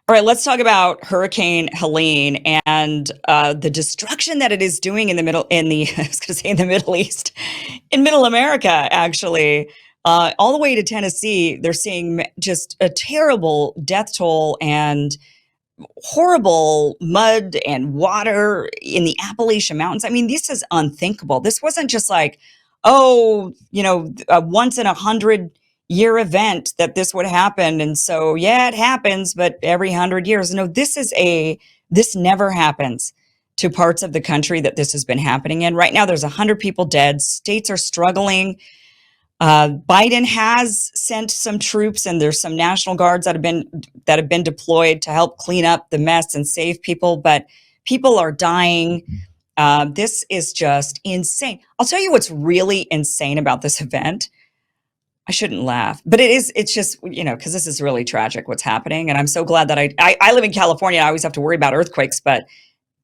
All right, let's talk about Hurricane Helene and the destruction that it is doing in the middle, I was going to say in the Middle East, in Middle America, actually, all the way to Tennessee. They're seeing just a terrible death toll and horrible mud and water in the Appalachian Mountains. I mean, this is unthinkable. This wasn't just like, oh, a once in 100 year event that this would happen. And so, yeah, it happens, but every 100 years. No, this never happens to parts of the country that this has been happening in. Right now, there's 100 people dead. States are struggling. Biden has sent some troops, and there's some National Guards that have been deployed to help clean up the mess and save people. But people are dying. This is just insane. I'll tell you what's really insane about this event. I shouldn't laugh, but it's just, because this is really tragic what's happening. And I'm so glad that I live in California. I always have to worry about earthquakes, but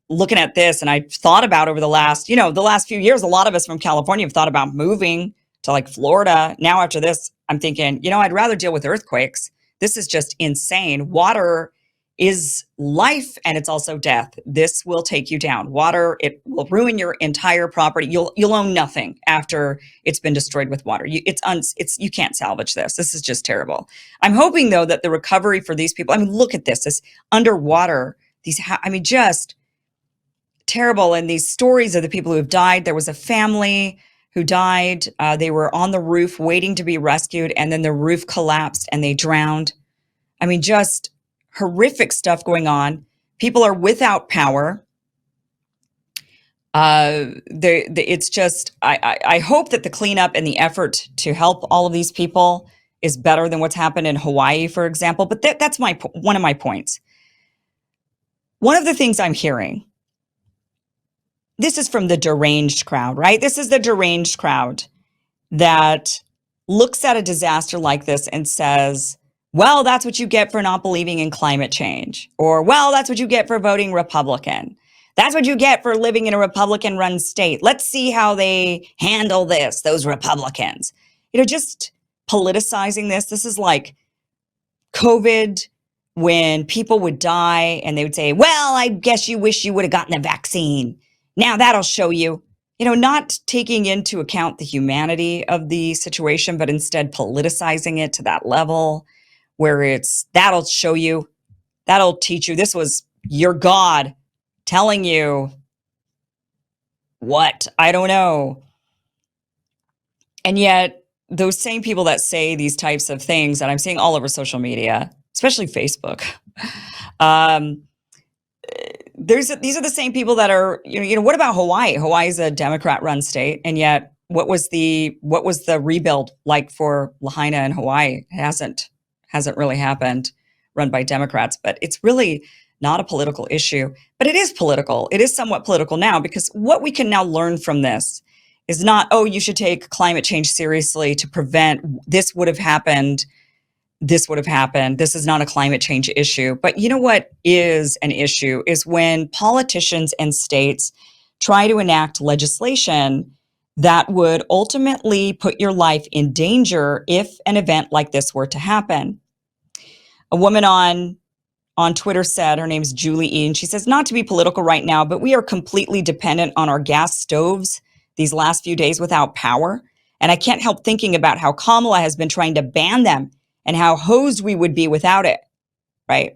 looking at this, and I thought about over the last few years, a lot of us from California have thought about moving to like Florida. Now after this, I'm thinking, I'd rather deal with earthquakes. This is just insane. Water is life, and it's also death. This will take you down. Water, it will ruin your entire property. You'll own nothing after it's been destroyed with water. You can't salvage this. This is just terrible. I'm hoping though that the recovery for these people. I mean, look at this underwater. Just terrible. And these stories of the people who have died. There was a family who died. They were on the roof waiting to be rescued, and then the roof collapsed and they drowned. Just horrific stuff going on. People are without power. It's just, I hope that the cleanup and the effort to help all of these people is better than what's happened in Hawaii, for example. But that's one of my points. One of the things I'm hearing, this is from the deranged crowd, right? This is the deranged crowd that looks at a disaster like this and says, well, that's what you get for not believing in climate change. Or, well, that's what you get for voting Republican. That's what you get for living in a Republican-run state. Let's see how they handle this, those Republicans. Just politicizing this. This is like COVID, when people would die and they would say, well, I guess you wish you would have gotten the vaccine. Now that'll show you. Not taking into account the humanity of the situation, but instead politicizing it to that level where that'll show you, that'll teach you. This was your God telling you what? I don't know. And yet those same people that say these types of things that I'm seeing all over social media, especially Facebook, these are the same people that are, what about Hawaii? Hawaii is a Democrat-run state, and yet what was the rebuild like for Lahaina and Hawaii? It hasn't really happened, run by Democrats, but it's really not a political issue. But it is political. It is somewhat political now, because what we can now learn from this is not, oh, you should take climate change seriously to prevent this would have happened. This would have happened. This is not a climate change issue. But you know what is an issue is when politicians and states try to enact legislation that would ultimately put your life in danger if an event like this were to happen. A woman on Twitter said, her name is Julie E., and she says, not to be political right now, but we are completely dependent on our gas stoves these last few days without power. And I can't help thinking about how Kamala has been trying to ban them and how hosed we would be without it, right?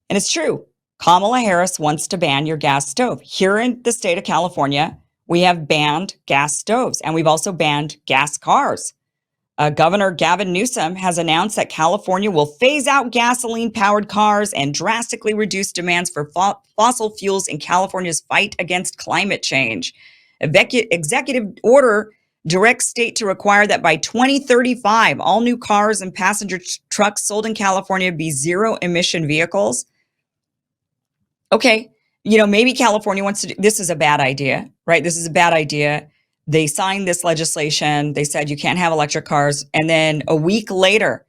And it's true. Kamala Harris wants to ban your gas stove. Here in the state of California, we have banned gas stoves, and we've also banned gas cars. Governor Gavin Newsom has announced that California will phase out gasoline-powered cars and drastically reduce demands for fossil fuels in California's fight against climate change. Executive order directs state to require that by 2035, all new cars and passenger trucks sold in California be zero-emission vehicles. Okay, maybe California wants to do, this is a bad idea, right? This is a bad idea. They signed this legislation. They said you can't have electric cars. And then a week later,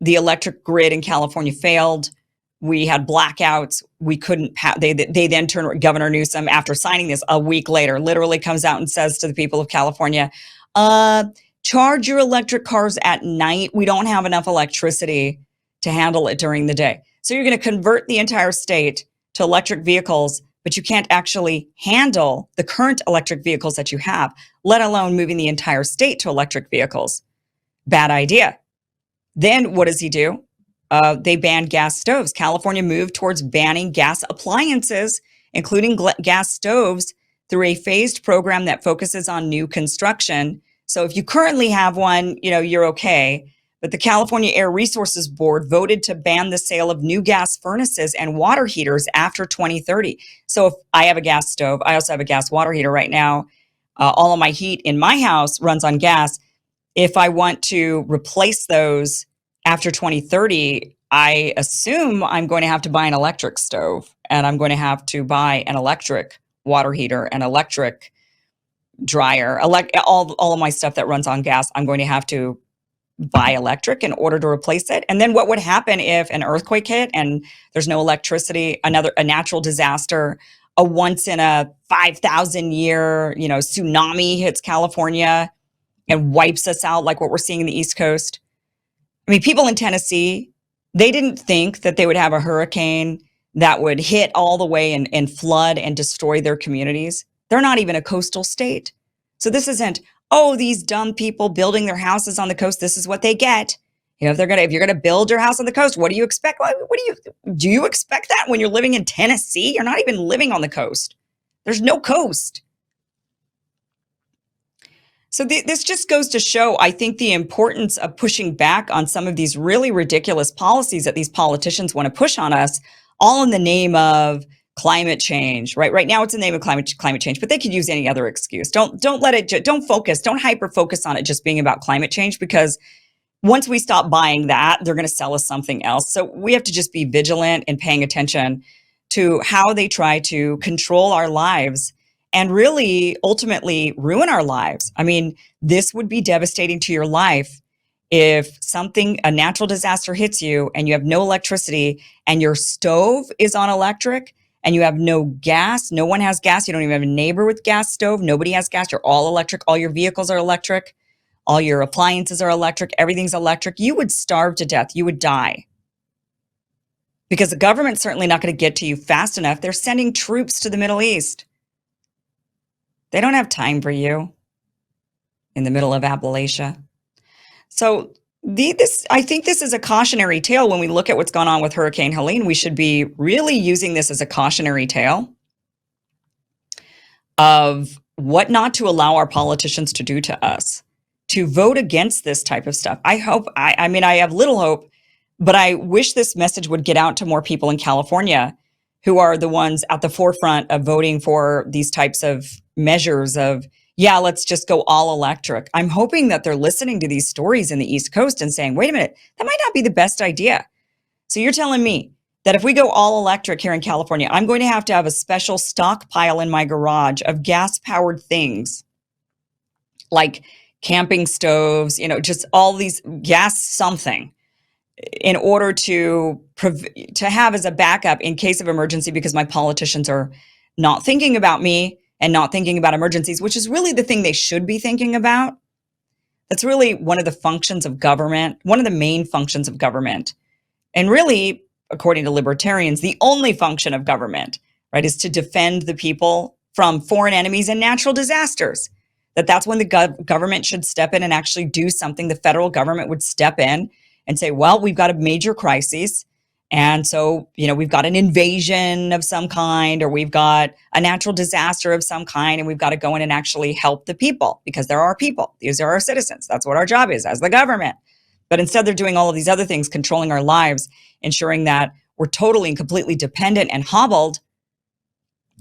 the electric grid in California failed. We had blackouts. We couldn't, they then turned, Governor Newsom, after signing this a week later, literally comes out and says to the people of California, charge your electric cars at night. We don't have enough electricity to handle it during the day. So you're going to convert the entire state to electric vehicles, but you can't actually handle the current electric vehicles that you have, let alone moving the entire state to electric vehicles. Bad idea. Then what does he do? They banned gas stoves. California moved towards banning gas appliances, including gas stoves, through a phased program that focuses on new construction. So if you currently have one, you're okay. But the California Air Resources Board voted to ban the sale of new gas furnaces and water heaters after 2030. So if I have a gas stove, I also have a gas water heater right now. All of my heat in my house runs on gas. If I want to replace those after 2030, I assume I'm going to have to buy an electric stove, and I'm going to have to buy an electric water heater, an electric dryer, all of my stuff that runs on gas. I'm going to have to buy electric in order to replace it. And then what would happen if an earthquake hit and there's no electricity, a natural disaster, a once in a 5,000 year, tsunami hits California and wipes us out like what we're seeing in the East Coast? I mean, people in Tennessee, they didn't think that they would have a hurricane that would hit all the way and flood and destroy their communities. They're not even a coastal state. So this isn't, oh, these dumb people building their houses on the coast, this is what they get. If you're gonna build your house on the coast, what do you expect? Do you expect that when you're living in Tennessee? You're not even living on the coast. There's no coast. So this just goes to show, I think, the importance of pushing back on some of these really ridiculous policies that these politicians want to push on us, all in the name of climate change, right? Right now it's in the name of climate change, but they could use any other excuse. Don't hyper focus on it just being about climate change, because once we stop buying that, they're going to sell us something else. So we have to just be vigilant and paying attention to how they try to control our lives and really ultimately ruin our lives. I mean, this would be devastating to your life if a natural disaster hits you and you have no electricity and your stove is on electric and you have no gas. No one has gas. You don't even have a neighbor with gas stove. Nobody has gas. You're all electric. All your vehicles are electric. All your appliances are electric. Everything's electric. You would starve to death. You would die. Because the government's certainly not going to get to you fast enough. They're sending troops to the Middle East. They don't have time for you in the middle of Appalachia. So I think this is a cautionary tale. When we look at what's gone on with Hurricane Helene, we should be really using this as a cautionary tale of what not to allow our politicians to do to us, to vote against this type of stuff. I have little hope, but I wish this message would get out to more people in California who are the ones at the forefront of voting for these types of measures of, yeah, let's just go all electric. I'm hoping that they're listening to these stories in the East Coast and saying, wait a minute, that might not be the best idea. So you're telling me that if we go all electric here in California, I'm going to have a special stockpile in my garage of gas-powered things like camping stoves, just all these gas something, in order to have as a backup in case of emergency, because my politicians are not thinking about me and not thinking about emergencies, which is really the thing they should be thinking about. That's really one of the functions of government, one of the main functions of government. And really, according to libertarians, the only function of government, right, is to defend the people from foreign enemies and natural disasters. That's when the government should step in and actually do something. The federal government would step in and say, well, we've got a major crisis. And so, we've got an invasion of some kind, or we've got a natural disaster of some kind, and we've got to go in and actually help the people, because there are people. These are our citizens. That's what our job is as the government. But instead, they're doing all of these other things, controlling our lives, ensuring that we're totally and completely dependent and hobbled.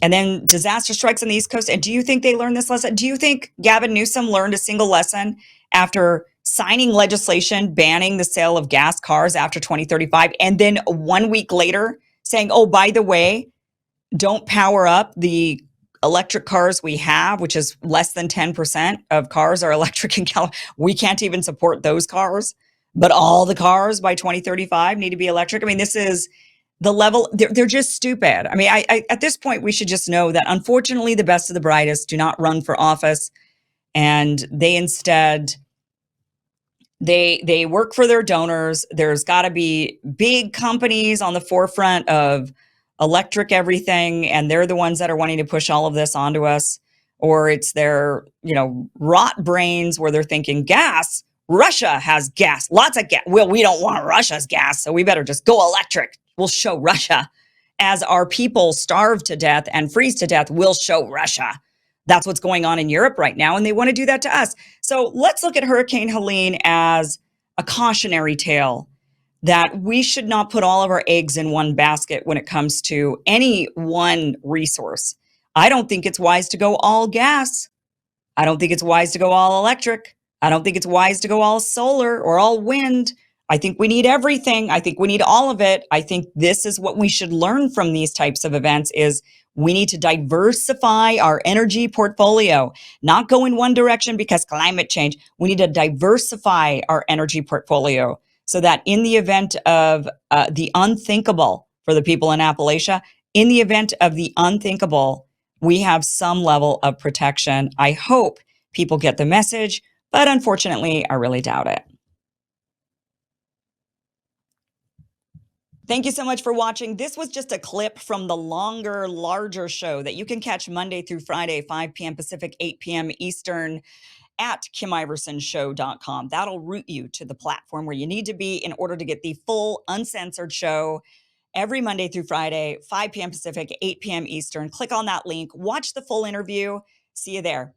And then disaster strikes on the East Coast. And do you think they learned this lesson? Do you think Gavin Newsom learned a single lesson after signing legislation banning the sale of gas cars after 2035, and then 1 week later saying, oh, by the way, don't power up the electric cars we have, which is less than 10% of cars are electric in California. We can't even support those cars, but all the cars by 2035 need to be electric. I mean, this is the level. They're just stupid. I mean, I at this point, we should just know that unfortunately, the best of the brightest do not run for office, and they instead They work for their donors. There's got to be big companies on the forefront of electric everything, and they're the ones that are wanting to push all of this onto us. Or it's their, rot brains where they're thinking gas. Russia has gas, lots of gas. Well, we don't want Russia's gas, so we better just go electric. We'll show Russia. As our people starve to death and freeze to death, we'll show Russia. That's what's going on in Europe right now, and they want to do that to us. So let's look at Hurricane Helene as a cautionary tale that we should not put all of our eggs in one basket when it comes to any one resource. I don't think it's wise to go all gas. I don't think it's wise to go all electric. I don't think it's wise to go all solar or all wind. I think we need everything. I think we need all of it. I think this is what we should learn from these types of events is we need to diversify our energy portfolio, not go in one direction because climate change. We need to diversify our energy portfolio so that in the event of the unthinkable for the people in Appalachia, in the event of the unthinkable, we have some level of protection. I hope people get the message, but unfortunately, I really doubt it. Thank you so much for watching. This was just a clip from the longer, larger show that you can catch Monday through Friday, 5 p.m. Pacific, 8 p.m. Eastern at KimIversonShow.com. That'll route you to the platform where you need to be in order to get the full uncensored show every Monday through Friday, 5 p.m. Pacific, 8 p.m. Eastern. Click on that link, watch the full interview. See you there.